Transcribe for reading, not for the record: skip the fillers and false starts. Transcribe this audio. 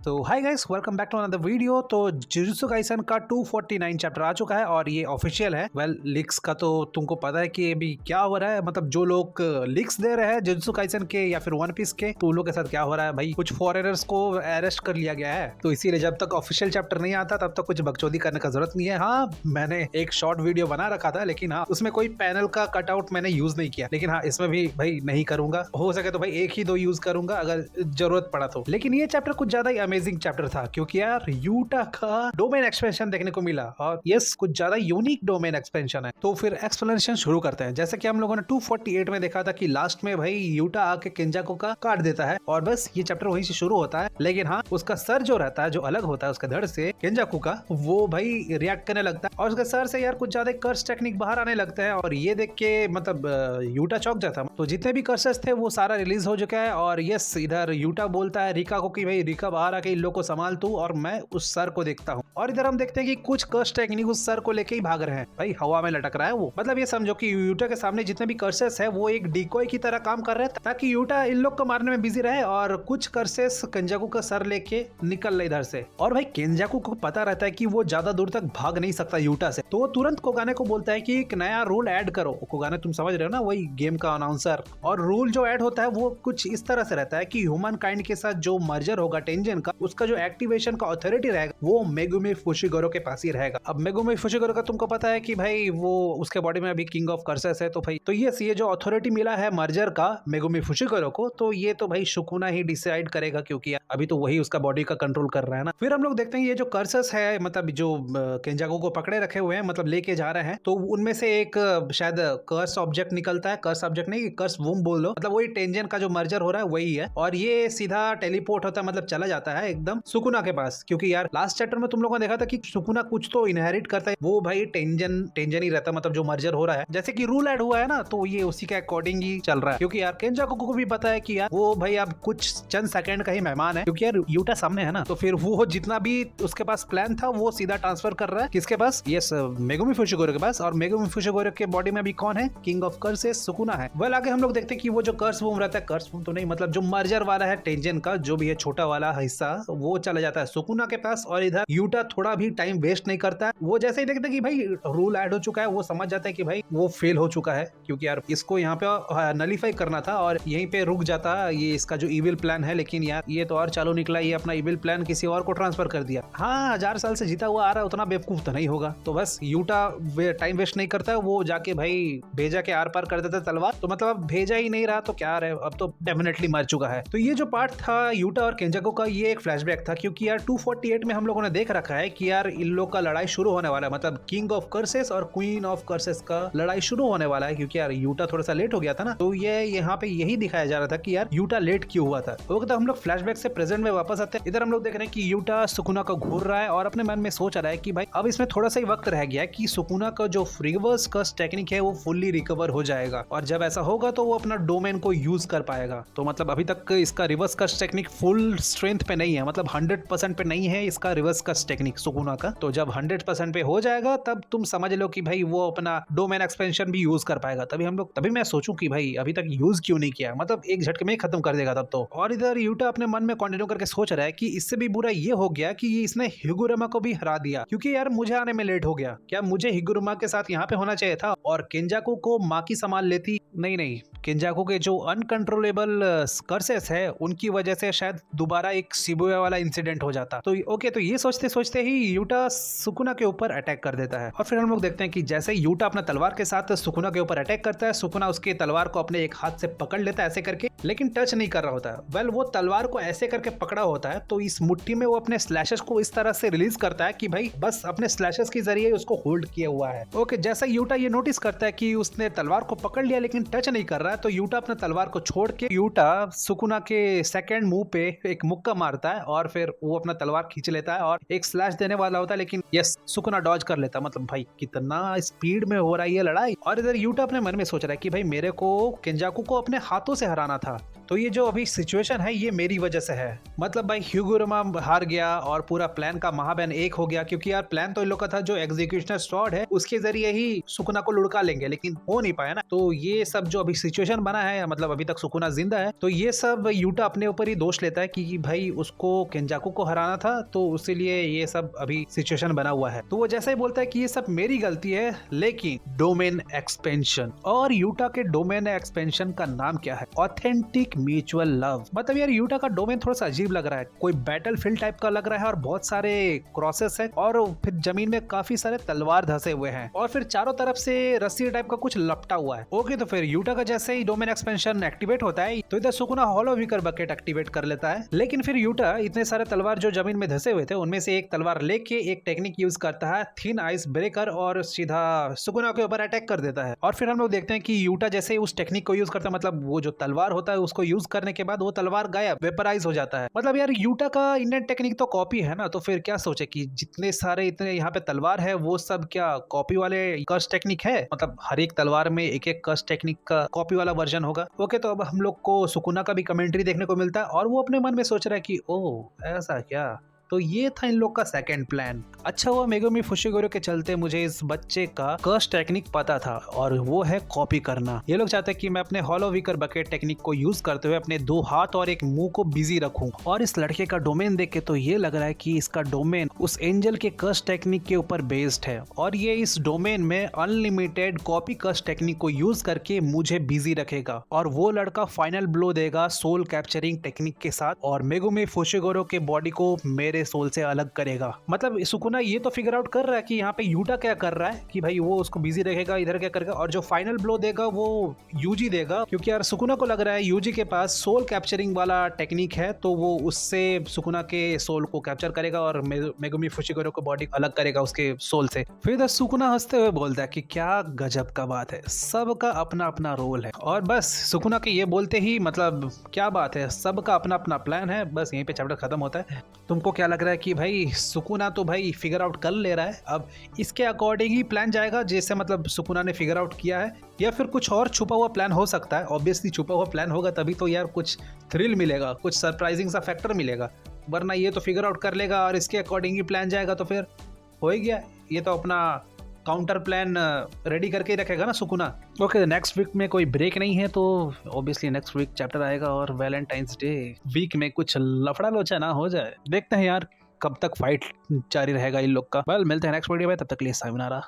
तो hi guys, welcome back to another video. तो Jujutsu Kaisen का 249 चैप्टर आ चुका है और ये ऑफिशियल है। लीक्स का तो तुमको पता है कि अभी क्या हो रहा है। मतलब जो लोग लीक्स दे रहे हैं जुजुत्सु काइसन के या फिर वन पीस के, तो उन लोग के साथ क्या हो रहा है भाई, कुछ फॉरेनर्स को अरेस्ट कर लिया गया है। तो इसीलिए जब तक ऑफिशियल चैप्टर नहीं आता तब तक कुछ बकचोदी करने का जरूरत नहीं है। हाँ, मैंने एक शॉर्ट वीडियो बना रखा था, लेकिन हाँ उसमें कोई पैनल का कटआउट मैंने यूज नहीं किया। लेकिन हाँ इसमें भी भाई नहीं करूंगा, हो सके तो भाई एक ही दो यूज करूंगा अगर जरूरत पड़ा तो। लेकिन ये चैप्टर कुछ ज्यादा ही अमेजिंग चैप्टर था, क्योंकि यार यूटा का डोमेन एक्सपेंशन देखने को मिला और यस कुछ ज्यादा यूनिक डोमेन एक्सपेंशन है। तो फिर एक्सप्लेनेशन शुरू करते हैं। जैसे कि हम लोगों ने 248 में देखा था कि लास्ट में भाई यूटा आके केंजाकू का काट देता है और बस ये चैप्टर वहीं से शुरू होता है। लेकिन हाँ उसका सर जो रहता है, जो अलग होता है उसके धड़ से केंजाकू का, वो भाई रिएक्ट करने लगता है और उसके सर से यार कुछ ज्यादा कर्स टेक्निक बाहर आने लगता है। और ये देख के मतलब यूटा चौंक जाता है। तो जितने भी कर्सेस थे वो सारा रिलीज हो चुका है और यस इधर यूटा बोलता है रिका को कि भाई रिका बाहर आके इन लोग को संभाल तू और मैं उस सर को देखता हूँ। और इधर हम देखते हैं कि कुछ कर्स टेक्निक उस सर को लेके ही भाग रहे हैं। भाई हवा में लटक रहा है वो। मतलब ये समझो कि यूटा के सामने जितने भी कर्सेस है वो एक डिकोय की तरह काम कर रहे हैं ताकि यूटा इन लोग को मारने में बिजी रहे और कुछ कर्सेस केंजाकू का सर लेके निकल ले इधर से। और भाई केंजाकू को पता रहता है कि वो ज्यादा दूर तक भाग नहीं सकता यूटा से, तो वो तुरंत कोगाने को बोलता है कि एक नया रूल ऐड करो। कोगाने तुम समझ रहे हो ना, वही गेम का अनाउंसर। और रूल जो ऐड होता है वो कुछ इस तरह से रहता है कि ह्यूमन काइंड के साथ जो मर्जर होगा टेंजन का, उसका जो एक्टिवेशन का अथॉरिटी रहेगा वो मेगुमी फुशिगोरो के पास ही रहेगा। अब मेगुमी फुशिगोरो का तुमको पता है कि भाई वो उसके बॉडी में अभी किंग ऑफ कर्सेस है। तो भाई तो ये जो अथॉरिटी मिला है मर्जर का मेगुमी फुशिगोरो को, तो ये तो भाई सुकुना ही डिसाइड करेगा, क्योंकि अभी तो वही उसका बॉडी का कंट्रोल कर रहा है ना। फिर हम लोग देखते हैं ये जो कर्सेस है, मतलब जो केंजाकू को पकड़े रखे हुए हैं, मतलब लेके जा रहे हैं, तो उनमें से एक शायद कर्स ऑब्जेक्ट निकलता है। कर्स ऑब्जेक्ट नहीं, कर्स वूम बोल लो, मतलब वही टेंजन का जो मर्जर हो रहा है वही है। और ये सीधा टेलीपोर्ट होता है, मतलब चला जाता है एकदम सुकुना के पास। क्योंकि यार लास्ट चैप्टर में तुम लोगों ने देखा था कि सुकुना कुछ तो इनहेरिट करता है, वो भाई टेंजन ही रहता है, मतलब जो मर्जर हो रहा है। जैसे कि रूल ऐड हुआ है ना, तो ये उसी के अकॉर्डिंग ही चल रहा है। क्योंकि यार केंजाकू को भी पता है कि यार वो भाई अब कुछ चंद सेकंड का ही मेहमान है, क्योंकि यार यूटा सामने है ना। तो फिर वो जितना भी उसके पास प्लान था वो सीधा ट्रांसफर कर रहा है किसके पास, यस मेगुमी फुशिगोरो के पास। और मेगुमी फुशिगोरो के बॉडी में भी कौन है, किंग ऑफ कर्सेस सुकुना है। वेल आगे हम लोग देखते हैं कि वो जो कर्स वूम रहता है, कर्स वूम तो नहीं, मतलब जो मर्जर वाला है टेंजन का, जो भी है छोटा वाला हिस्सा, वो चला जाता है सुकुना के पास। और इधर यूटा थोड़ा भी टाइम वेस्ट नहीं करता है। वो जैसे ही देखते हैं कि भाई रूल ऐड हो चुका है, वो समझ जाता है कि भाई वो फेल हो चुका है, क्योंकि यार इसको यहाँ पे नलीफाई करना था और यहीं पे रुक जाता ये इसका जो इविल प्लान है। लेकिन यार ये तो और चालू निकला, ये अपना इविल प्लान किसी और को ट्रांसफर कर दिया। हाँ 1000 साल से जीता हुआ आ रहा है, उतना बेवकूफ तो नहीं होगा। तो बस यूटा टाइम वेस्ट नहीं करता है, वो जाके भाई भेजा के आर पार कर देता तलवार। तो मतलब अब भेजा ही नहीं रहा तो क्या रहे, अब तो डेफिनेटली मर चुका है। तो ये जो पार्ट था यूटा और केंजाकू का, ये एक फ्लैशबैक था, क्योंकि यार 248 में हम लोगों ने देख रखा है कि यार इन लोग का लड़ाई शुरू होने वाला है, मतलब किंग ऑफ कर्सेस और क्वीन ऑफ कर्सेस का लड़ाई शुरू होने वाला है। क्योंकि यार यूटा थोड़ा सा लेट हो गया था ना, तो ये यहाँ पे यही दिखाया जा रहा था कि यार यूटा लेट क्यों हुआ था। तो हम लोग फ्लैशबैक से प्रेजेंट में वापस आते हैं। इधर हम लोग देख रहे हैं कि यूटा सुकुना को घूर रहा है और अपने मन में सोच रहा है कि भाई अब इसमें थोड़ा सा ही वक्त रह गया है कि सुकुना का जो रिवर्स कर्स टेक्निक है वो फुल्ली रिकवर हो जाएगा। और जब ऐसा होगा तो वो अपना डोमेन को यूज कर पाएगा। तो मतलब अभी तक इसका reverse curse technique full strength पे नहीं है, मतलब 100% पे नहीं है इसका रिवर्स कर्स टेक्निक सुकुना का। तो जब 100% पे हो जाएगा तब तुम समझ लो कि भाई वो अपना डोमेन एक्सपेंशन भी यूज कर पाएगा। तभी मैं सोचूं कि भाई अभी तक यूज क्यों नहीं किया, मतलब एक झटके में खत्म कर देगा तब तो। और इधर यूटा अपने मन में कंटिन्यू करके सोच रहा है कि इससे भी बुरा ये हो गया कि इसने हिगुरमा को भी हरा दिया, क्योंकि यार मुझे आने में लेट हो गया। क्या मुझे हिगुरमा के साथ यहाँ पे होना चाहिए था और केंजाकू को माँ की संभाल लेती। नहीं, केंजाकू के जो अनकंट्रोलेबल कर्सेस है उनकी वजह से शायद दोबारा एक शिबुया वाला इंसिडेंट हो जाता। तो ओके, तो ये सोचते सोचते ही यूटा सुकुना के ऊपर अटैक कर देता है। और फिर हम लोग देखते हैं कि जैसे यूटा अपना तलवार के साथ सुकुना के ऊपर अटैक करता है, सुकुना उसके तलवार को अपने एक हाथ से पकड़ लेता है ऐसे करके, लेकिन टच नहीं कर रहा होता है। वेल वो तलवार को ऐसे करके पकड़ा होता है, तो इस मुट्ठी में वो अपने स्लैशेस को इस तरह से रिलीज करता है कि भाई बस अपने स्लैशेस के जरिए उसको होल्ड किया हुआ है। ओके, जैसा यूटा ये नोटिस करता है कि उसने तलवार को पकड़ लिया लेकिन टच नहीं कर रहा है, तो यूटा अपने तलवार को छोड़ के यूटा सुकुना के सेकंड मुंह पे एक मुक्का मारता है और फिर वो अपना तलवार खींच लेता है और एक स्लैश देने वाला होता है, लेकिन यस सुकुना डॉज कर लेता है। मतलब भाई कितना स्पीड में हो रहा है ये लड़ाई। और इधर यूटा अपने मन में सोच रहा है कि भाई मेरे को केंजाकू को अपने हाथों से हराना था, तो ये जो अभी सिचुएशन है ये मेरी वजह से है। मतलब भाई ह्यूगोरामा हार गया और पूरा प्लान का महाबैन एक हो गया, क्योंकि यार प्लान तो इन लोग का था जो एग्जीक्यूशनर स्वॉर्ड है उसके जरिए ही सुकुना को लुढ़का लेंगे, लेकिन हो नहीं पाया ना। तो ये सब जो अभी सिचुएशन बना है, मतलब अभी तक सुकुना जिंदा है, तो ये सब यूटा अपने ऊपर ही दोष लेता है कि भाई उसको केंजाकू को हराना था, तो इसीलिए ये सब अभी सिचुएशन बना हुआ है। तो वो जैसे ही बोलता है कि ये सब मेरी गलती है, लेकिन डोमेन एक्सपेंशन, और यूटा के डोमेन एक्सपेंशन का नाम क्या है? Authentic mutual love. मतलब यार यूटा का डोमेन थोड़ा सा अजीब लग रहा है, कोई बैटल फील्ड टाइप का लग रहा है और बहुत सारे क्रॉसेस है और फिर जमीन में काफी सारे तलवार धसे हुए हैं और फिर चारों तरफ से रस्सी टाइप का कुछ लपटा हुआ है। ओके, तो फिर यूटा का जैसे ही डोमेन एक्सपेंशन एक्टिवेट होता है तो इधर Sukuna hollow wicker basket activate कर लेता है, लेकिन फिर यूटा इतने सारे तलवार जो जमीन में धसे हुए थे उनमें से एक तलवार लेके एक टेक्निक यूज करता है, थिन आइस ब्रेकर, और सीधा सुकुना के ऊपर अटैक कर देता है। और फिर हम लोग देखते हैं कि यूटा जैसे उस टेक्निक को यूज करता है, मतलब वो जो तलवार होता है उसको यूज करने के बाद वो तलवार गायब, वेपराइज हो जाता है। मतलब यार यूटा का इंडियन टेक्निक तो कॉपी है ना, तो फिर क्या सोचे कि जितने सारे इतने यहाँ पे तलवार है वो सब क्या कॉपी वाले कर्स टेक्निक है? मतलब हर एक तलवार में एक एक कर्स टेक्निक का कॉपी वाला वर्जन होगा। ओके, तो अब हम लोग को सुकुना का भी कमेंट्री देखने को मिलता है और वो अपने मन में सोच रहा है कि ओह ऐसा क्या। तो ये था इन लोग का सेकंड प्लान। अच्छा हुआ मेगुमी फुशिगोरो के चलते मुझे इस बच्चे का कर्स टेक्निक पता था और वो है कॉपी करना। ये लोग चाहते हैं कि मैं अपने हॉलो वीकर बकेट टेक्निक को यूज करते हुए अपने 2 हाथ और एक मुंह को बिजी रखूं। और इस लड़के का डोमेन देख के तो ये लग रहा है कि इसका डोमेन उस एंजल के कर्स टेक्निक के ऊपर बेस्ड है और ये इस डोमेन में अनलिमिटेड कॉपी कर्स टेक्निक को यूज करके मुझे बिजी रखेगा और वो लड़का फाइनल ब्लो देगा सोल कैप्चरिंग टेक्निक के साथ और मेगुमी फुशिगोरो के बॉडी को मेरे सोल से अलग करेगा। मतलब सुकुना ये तो फिगर आउट कर रहा है कि यहाँ पे यूटा क्या कर रहा है, कि भाई वो उसको बिजी रखेगा, इधर क्या करेगा, और जो फाइनल ब्लो देगा वो यूजी देगा, क्योंकि यार सुकुना को लग रहा है यूजी के पास सोल कैप्चरिंग वाला टेक्निक है, तो वो उससे सुकुना के सोल को कैप्चर करेगा और मेगुमी फुशिगोरो को बॉडी अलग करेगा उसके सोल से। फिर सुकुना हंसते हुए बोलता है कि क्या गजब का बात है, सबका अपना अपना रोल है। और बस सुकुना के ये बोलते ही मतलब क्या बात है, सबका अपना अपना प्लान है, बस यहीं पे चैप्टर खत्म होता है। तुमको क्या लग रहा है कि भाई सुकुना तो भाई फिगर आउट कर ले रहा है, अब इसके अकॉर्डिंग ही प्लान जाएगा जैसे मतलब सुकुना ने फिगर आउट किया है, या फिर कुछ और छुपा हुआ प्लान हो सकता है? ऑब्वियसली छुपा हुआ प्लान होगा तभी तो यार कुछ थ्रिल मिलेगा, कुछ सरप्राइजिंग सा फैक्टर मिलेगा, वरना ये तो फिगर आउट कर लेगा और इसके अकॉर्डिंग ही प्लान जाएगा तो फिर हो ही गया। ये तो अपना काउंटर प्लान रेडी करके ही रखेगा ना सुकुना। ओके, नेक्स्ट वीक में कोई ब्रेक नहीं है तो ऑब्वियसली नेक्स्ट वीक चैप्टर आएगा और वैलेंटाइंस डे वीक में कुछ लफड़ा लोचा ना हो जाए। देखते हैं यार कब तक फाइट जारी रहेगा इन लोग का। वेल मिलते हैं नेक्स्ट वीडियो में, तब तक के लिए सायोनारा।